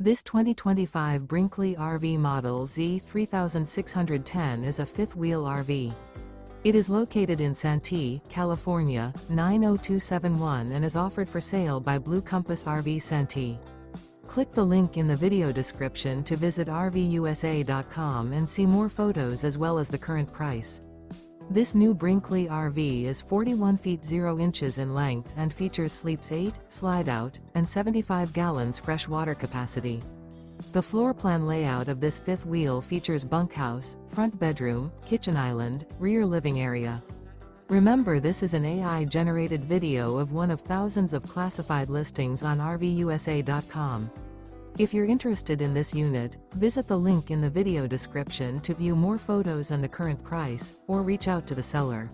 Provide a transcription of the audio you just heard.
This 2025 Brinkley RV Model Z 3610 is a fifth-wheel RV. It is located in Santee, California, 90271 and is offered for sale by Blue Compass RV Santee. Click the link in the video description to visit RVUSA.com and see more photos as well as the current price. This new Brinkley RV is 41 feet 0 inches in length and features sleeps 8, slide-out, and 75 gallons fresh water capacity. The floor plan layout of this fifth wheel features bunkhouse, front bedroom, kitchen island, rear living area. Remember, this is an AI-generated video of one of thousands of classified listings on RVUSA.com. If you're interested in this unit, visit the link in the video description to view more photos and the current price, or reach out to the seller.